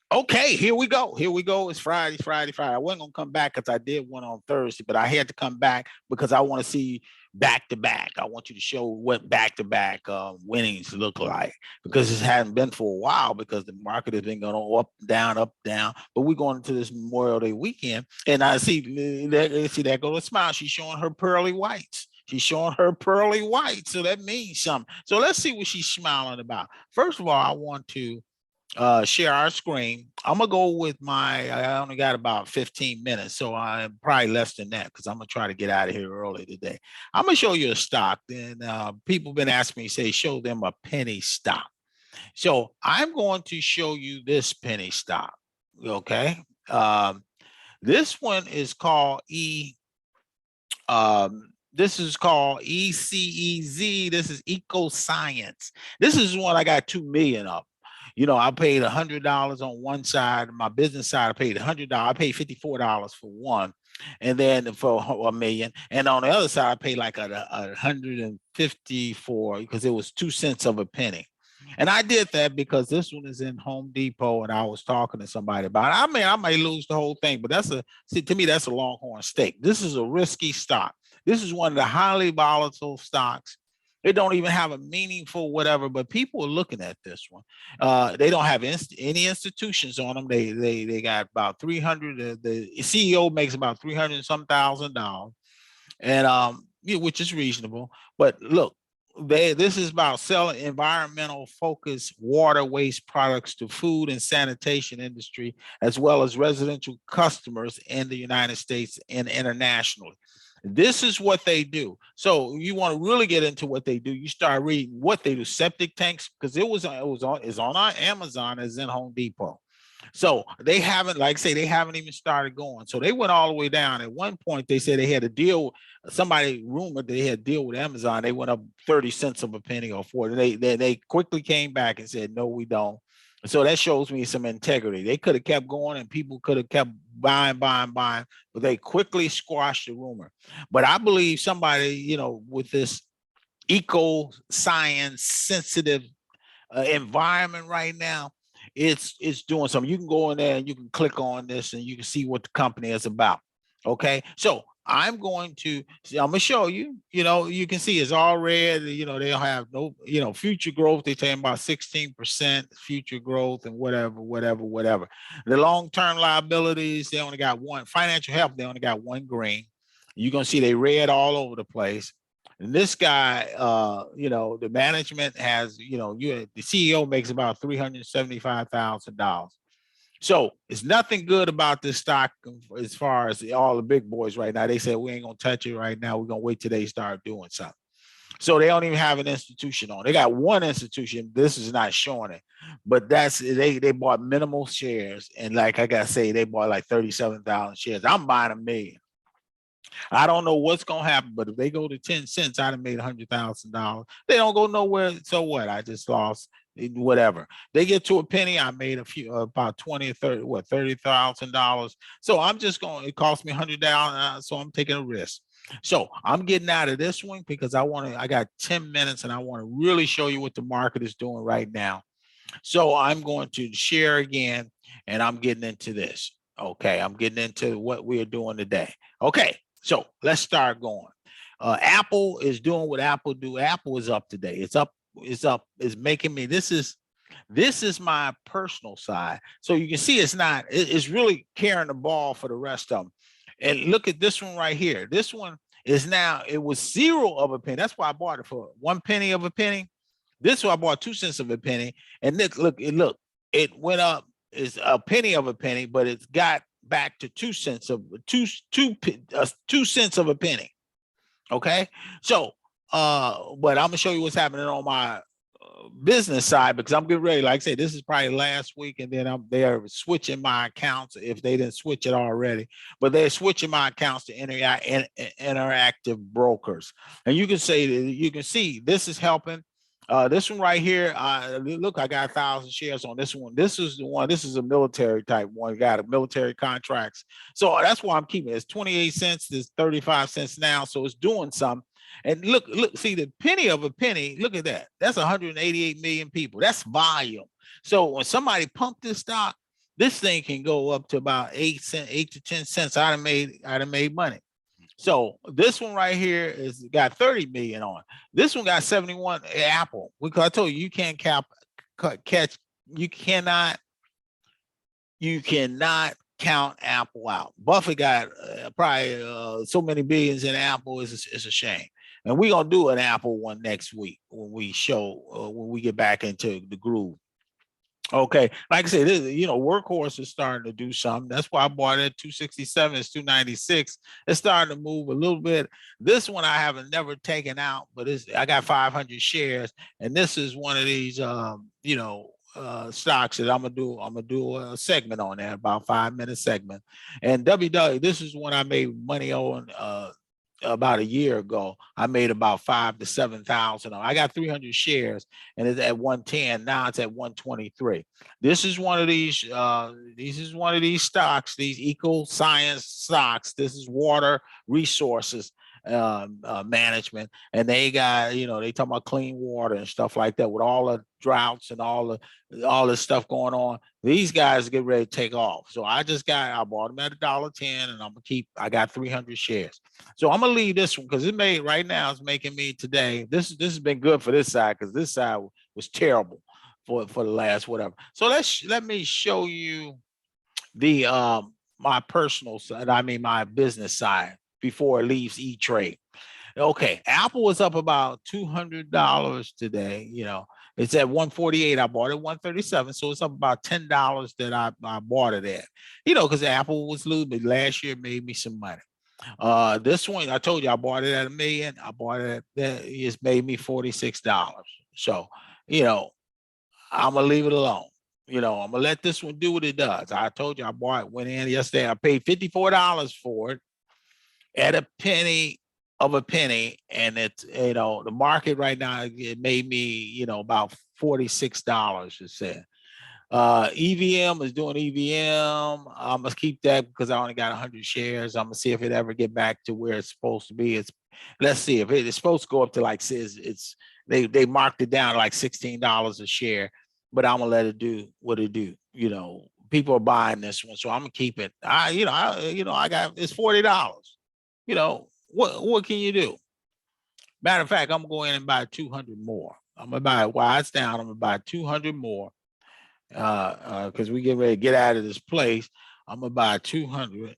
Okay, here we go. Here we go. It's Friday, Friday, Friday. I wasn't gonna come back because I did one on Thursday, but I had to come back because I want to see back to back. I want you to show what back to back winnings look like because this hasn't been for a while because the market has been going up, down, up, down. But we're going into this Memorial Day weekend, and I see that go to smile. She's showing her pearly whites. She's showing her pearly whites, so that means something. So let's see what she's smiling about. First of all, I want to share our screen. I'm gonna go with I only got about 15 minutes, so I'm probably less than that because I'm gonna try to get out of here early today. I'm gonna show you a stock. And people been asking me, say, show them a penny stock. So I'm going to show you this penny stock. Okay. This one is called this is called ECEZ. This is Eco Science. This is one I got 2 million of. I paid $100 on one side. My business side, I paid $100. I paid $54 for one, and then for a million. And on the other side, I paid like 154 because it was 2 cents of a penny. And I did that because this one is in Home Depot, and I was talking to somebody about it. I mean, I may lose the whole thing, but to me, that's a Longhorn steak. This is a risky stock. This is one of the highly volatile stocks. It don't even have a meaningful whatever, but people are looking at this one. They don't have any institutions on them. They got about 300. The CEO makes about 300 some $1,000, and which is reasonable. But look, this is about selling environmental focused water waste products to food and sanitation industry, as well as residential customers in the United States and internationally. This is what they do. So you want to really get into what they do. You start reading what they do. Septic tanks, because it's on our Amazon, as in Home Depot. So they haven't, like I say, they haven't even started going. So they went all the way down. At one point, they said they had a deal. Somebody rumored they had a deal with Amazon. They went up 30 cents of a penny or 40. They quickly came back and said, no, we don't. So that shows me some integrity. They could have kept going and people could have kept buying, but they quickly squashed the rumor. But I believe somebody, with this eco science sensitive environment right now, it's doing something. You can go in there and you can click on this and you can see what the company is about. Okay, so I'm going to show you. You can see it's all red. They'll have no future growth. They're talking about 16% future growth and whatever. The long-term liabilities, they only got one. Financial health, they only got one green. You're gonna see they red all over the place. And this guy, the management has, the CEO makes about $375,000. So it's nothing good about this stock as far as all the big boys right now. They said we ain't gonna touch it right now. We're gonna wait till they start doing something. So they don't even have an institution on. They got one institution. This is not showing it, but they bought minimal shares, and like I gotta say, they bought like 37,000 shares. I'm buying 1,000,000. I don't know what's gonna happen, but if they go to 10 cents, I'd have made $100,000. They don't go nowhere. So what? I just lost whatever. They get to a penny, I made about 20 or 30, $30,000. So I'm just going, it cost me $100, so I'm taking a risk. So I'm getting out of this one because I got 10 minutes and I want to really show you what the market is doing right now. So I'm going to share again and I'm getting into this. Okay, I'm getting into what we are doing today. Okay, so let's start going. Apple is doing what Apple do. Apple is up today. It's up. It's making me. This is my personal side. So you can see it's really carrying the ball for the rest of them. And look at this one right here. This one is now, it was 0 of a penny. That's why I bought it for 1 penny of a penny. This one I bought 2 cents of a penny. And look, it went up. It's a penny of a penny, but it's got back to 2 cents of 2 cents of a penny. Okay, so but I'm gonna show you what's happening on my business side because I'm getting ready. Like I say, this is probably last week, and then they're switching my accounts if they didn't switch it already. But they're switching my accounts to interactive brokers, and you can see this is helping. This one right here, look, I got 1,000 shares on this one. This is the one. This is a military type one. Got a military contracts. So that's why I'm keeping it. It's 28 cents. It's 35 cents now. So it's doing something. And look, see the penny of a penny. Look at that. That's 188 million people. That's volume. So when somebody pumped this stock, This thing can go up to about 8 cents, 8 to 10 cents. I'd have made money. So this one right here is got 30 million on. This one got 71. Apple. Because I told you you can't catch. You cannot count Apple out. Buffett got probably so many billions in Apple. It's a shame. And we're gonna do an Apple one next week when we get back into the groove. Okay, like I said, Workhorse is starting to do something. That's why I bought it. 267, it's 296. It's starting to move a little bit. This one I haven't never taken out, but I got 500 shares, and this is one of these, stocks that I'm gonna do a segment on that, about 5 minute segment. And WW, this is when I made money on. About a year ago, I made about 5 to 7,000. I got 300 shares, and it's at 110. Now it's at 123. This is one of these. This is one of these stocks. These eco science stocks. This is water resources management, and they got they talk about clean water and stuff like that with all the droughts and all this stuff going on. These guys get ready to take off. So I bought them at $1.10, and I got 300 shares. So I'm gonna leave this one because right now it's making me today. This has been good for this side because this side was terrible for the last whatever. So let me show you the my personal side. I mean my business side before it leaves E-Trade. Okay, Apple was up about $200 today. It's at 148. I bought it 137, so it's up about $10 that I bought it at. Because Apple was losing, but last year made me some money. This one I told you I bought it at $1 million. I bought it it's made me $46. So I'm gonna leave it alone. I'm gonna let this one do what it does. I told you went in yesterday. I paid $54 for it at a penny of a penny, and it's the market right now, it made me about $46. It said EVM is doing EVM. I'm gonna keep that because I only got 100 shares. I'm gonna see if it ever get back to where it's supposed to be. Let's see if it's supposed to go up to like they marked it down like $16 a share, but I'm gonna let it do what it do. People are buying this one, so I'm gonna keep it. I got it's $40. What can you do? Matter of fact, I'm gonna go in and buy 200 more. I'm gonna buy it while it's down. I'm gonna buy 200 more because we get ready to get out of this place. I'm gonna buy 200.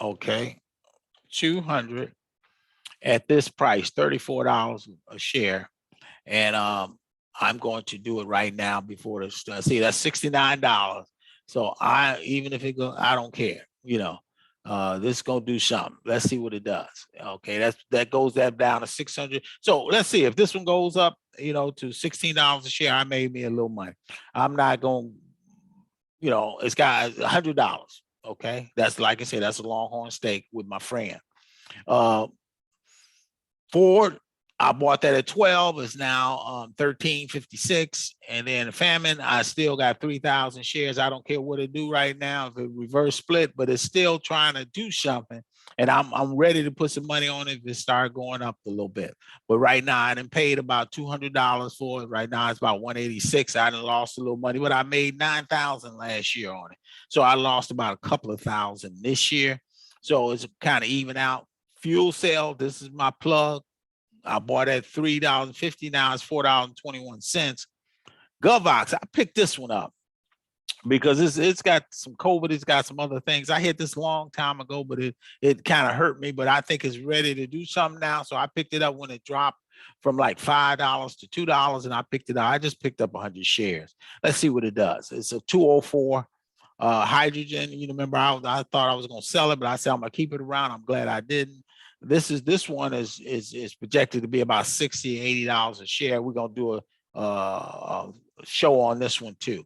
Okay, 200 at this price, $34 a share, and I'm going to do it right now before the see that's $69. So even if it goes, I don't care. This is gonna do something. Let's see what it does. Okay, that goes down to 600. So let's see if this one goes up, to $16 a share. I made me a little money. I'm not gonna, it's got $100. Okay, that's like I said, that's a Longhorn steak with my friend. Ford, I bought that at 12. It's now 13.56. And then Famine, I still got 3,000 shares. I don't care what it do right now, if it reverse split, but it's still trying to do something. And I'm ready to put some money on it if it start going up a little bit. But right now, I done paid about $200 for it. Right now, it's about 186. I done lost a little money, but I made 9,000 last year on it. So I lost about a couple of thousand this year. So it's kind of even out. Fuel cell, this is my plug. I bought at $3.50. Now it's $4.21. GovOx, I picked this one up because it's got some COVID. It's got some other things. I hit this long time ago, but it kind of hurt me. But I think it's ready to do something now. So I picked it up when it dropped from like $5 to $2, and I picked it up. I just picked up 100 shares. Let's see what it does. It's a 204. Hydrogen. Remember I thought I was going to sell it, but I said I'm going to keep it around. I'm glad I didn't. This one is projected to be about $60, $80 a share. We're gonna do a show on this one too.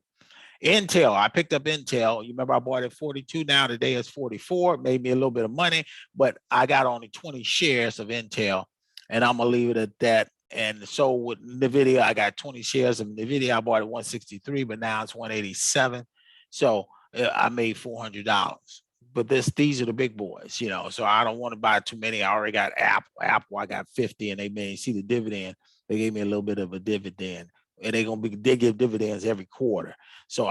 Intel, I picked up Intel. You remember I bought it at 42. Now today it's 44. It made me a little bit of money, but I got only 20 shares of Intel, and I'm gonna leave it at that. And so with NVDA, I got 20 shares of NVDA. I bought it 163, but now it's 187. So I made $400. But these are the big boys, so I don't want to buy too many. I already got Apple. I got 50, and they made see the dividend. They gave me a little bit of a dividend and they give dividends every quarter. So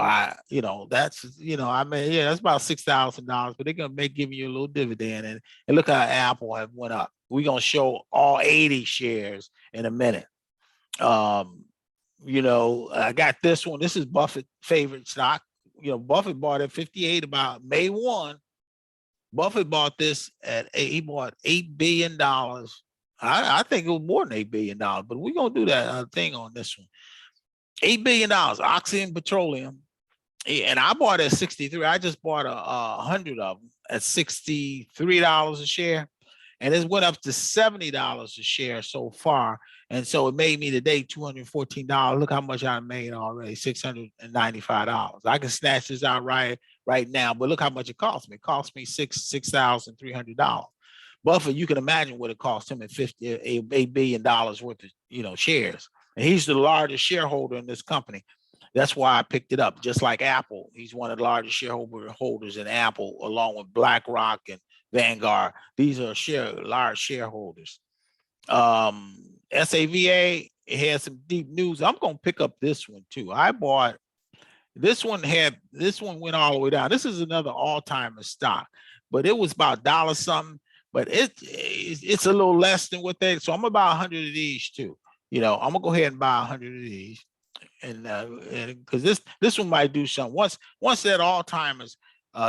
that's I mean, yeah, that's about $6,000, but they're gonna give you a little dividend, and look how Apple have went up. We're gonna show all 80 shares in a minute. I got this one. This is Buffett favorite stock. Buffett bought at 58 about May 1. Buffett bought this he bought $8 billion. I think it was more than $8 billion, but we're gonna do that thing on this one. $8 billion, Oxy Petroleum. And I bought at 63. I just bought 100 of them at $63 a share. And it went up to $70 a share so far. And so it made me today $214. Look how much I made already, $695. I can snatch this out right now, but look how much it cost me. It cost me $6,300. Buffett, you can imagine what it cost him at $8 billion worth of shares. And he's the largest shareholder in this company. That's why I picked it up. Just like Apple, he's one of the largest shareholders in Apple, along with BlackRock and Vanguard. These are large shareholders. SAVA, it has some deep news. I'm going to pick up this one too. I bought this one. Went all the way down. This is another all-timer stock, but it was about $1 something. But it's a little less than what they. So I'm about 100 of these too. I'm gonna go ahead and buy 100 of these, and because this one might do something. Once that all-timers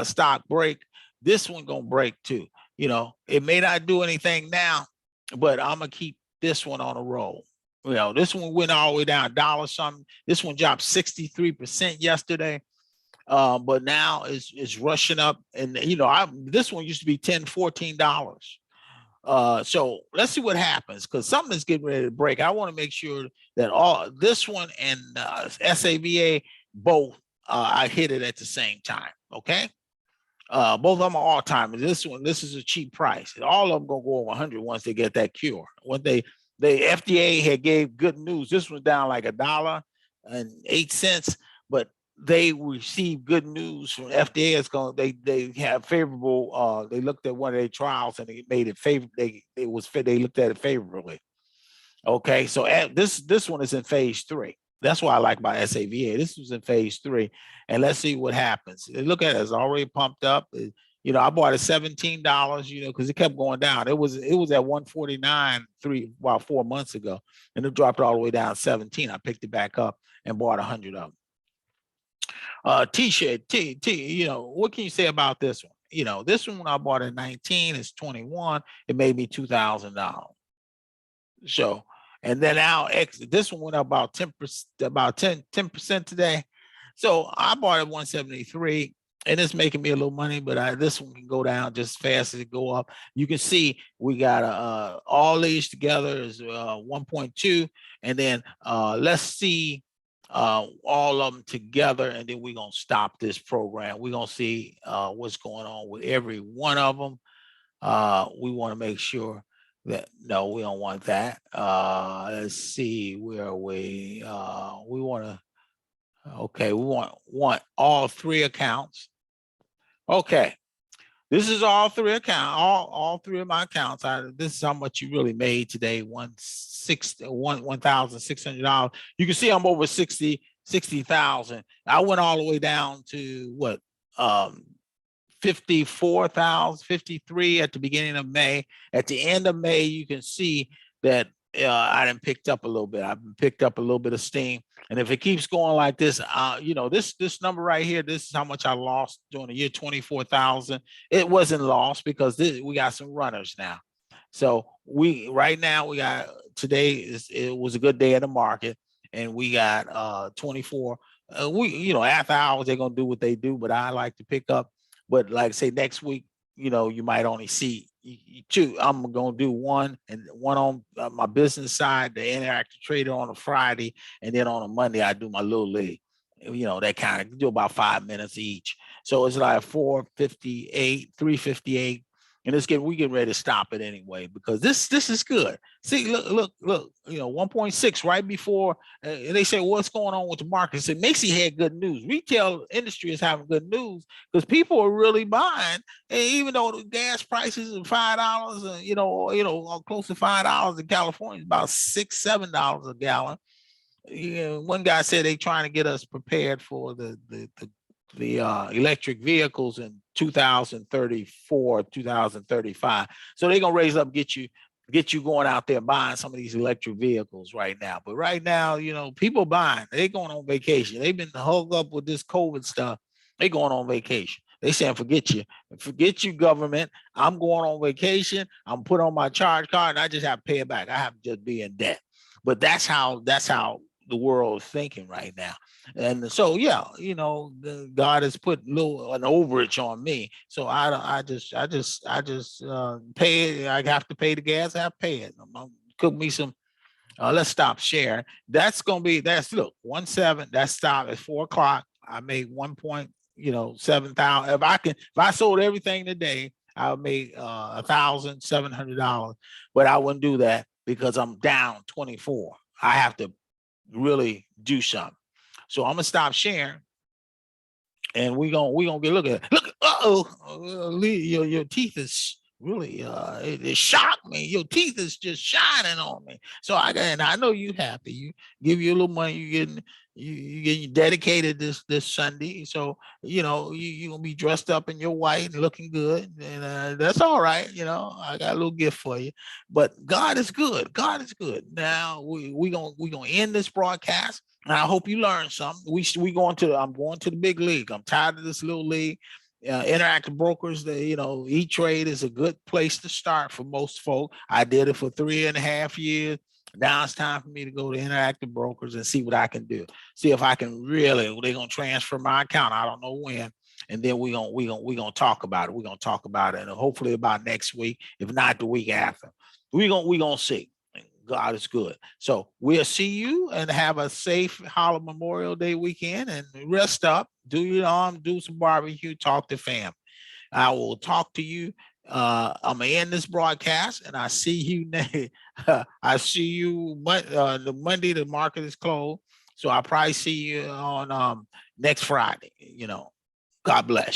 stock break, this one gonna break too. It may not do anything now, but I'm gonna keep this one on a roll. This one went all the way down $1 something. This one dropped 63% yesterday, but now it's rushing up. And this one used to be $10, $14. So let's see what happens, because something is getting ready to break. I want to make sure that all this one and SAVA both I hit it at the same time. Okay. Both of them are all timers. This is a cheap price. All of them gonna go over 100 once they get that cure. When the FDA had gave good news, this was down like $1.08, but they received good news from FDA. They have favorable. They looked at one of their trials and they made it favorable. They looked at it favorably. Okay, so this one is in phase 3. That's what I like about SAVA. This was in phase 3, and let's see what happens. Look at it; it's already pumped up. I bought it $17. Because it kept going down. It was at 149 about 4 months ago, and it dropped all the way down 17. I picked it back up and bought 100 of them. T-shirt, what can you say about this one? This one when I bought at 19, it's 21. It made me $2,000. So. And then this one went up about 10% today. So I bought it 173, and it's making me a little money, but this one can go down just as fast as it go up. You can see we got all these together is 1.2, and then let's see all of them together, and then we're gonna stop this program. We're gonna see what's going on with every one of them. We want to make sure that no, we don't want that. Let's see, where are we? We want to. Okay, we want all 3 accounts. Okay, this is all 3 accounts. All 3 of my accounts. This is how much you really made today. $1,600. You can see I'm over 60,000. I went all the way down to what? 54,000, 53 at the beginning of May. At the end of May, you can see that I done picked up a little bit. I've picked up a little bit of steam. And if it keeps going like this, this number right here, this is how much I lost during the year, 24,000. It wasn't lost because we got some runners now. So right now we got today it was a good day in the market, and we got 24. After hours they're gonna do what they do, but I like to pick up. But like I say, next week, you might only see 2. I'm going to do one on my business side, the interactive trader on a Friday. And then on a Monday, I do my little league. That kind of do about 5 minutes each. So it's like 458, 358. And we get ready to stop it anyway, because this is good. See, look, 1.6 right before they say, what's going on with the market? So Macy had good news. Retail industry is having good news because people are really buying. And even though the gas prices are $5, close to $5 in California, about $6, $7 a gallon. Yeah, one guy said they trying to get us prepared for the electric vehicles in 2034, 2035. So they're gonna raise up, get you going out there buying some of these electric vehicles right now. But right now, you know, people buying, they going on vacation. They've been hugged up with this COVID stuff. They going on vacation. They saying, forget you, government. I'm going on vacation. I'm put on my charge card, and I just have to pay it back. I have to just be in debt. But that's how the world is thinking right now. And so, yeah, you know, God has put an overage on me. So I just pay it. I have to pay the gas. I have to pay it. Cook me some. Let's stop sharing. That's look 1-7. That stop at 4 o'clock. I made 1.7 thousand. If I sold everything today, I would make $1,700. But I wouldn't do that because I'm down 24. I have to really do something. So I'm gonna stop sharing, and we gonna get look at your teeth is really it shocked me. Your teeth is just shining on me. So I know you happy. You give you a little money. You getting dedicated this Sunday. So you know you gonna be dressed up in your white and looking good, and that's all right. You know I got a little gift for you. But God is good. God is good. Now we gonna end this broadcast. And I hope you learned something. I'm going to the big league. I'm tired of this little league. Interactive brokers, E-Trade is a good place to start for most folk. I did it for 3.5 years. Now it's time for me to go to interactive brokers and see what I can do. See if I can they're gonna transfer my account. I don't know when. And then we gonna talk about it. We're gonna talk about it, and hopefully about next week, if not the week after. We gonna see. God is good. So we'll see you and have a safe Hollow Memorial Day weekend, and rest up, do your arm, do some barbecue, talk to fam. I will talk to you. I'm gonna end this broadcast, and I see you. I see you the Monday. The market is closed, so I'll probably see you on next Friday. God bless.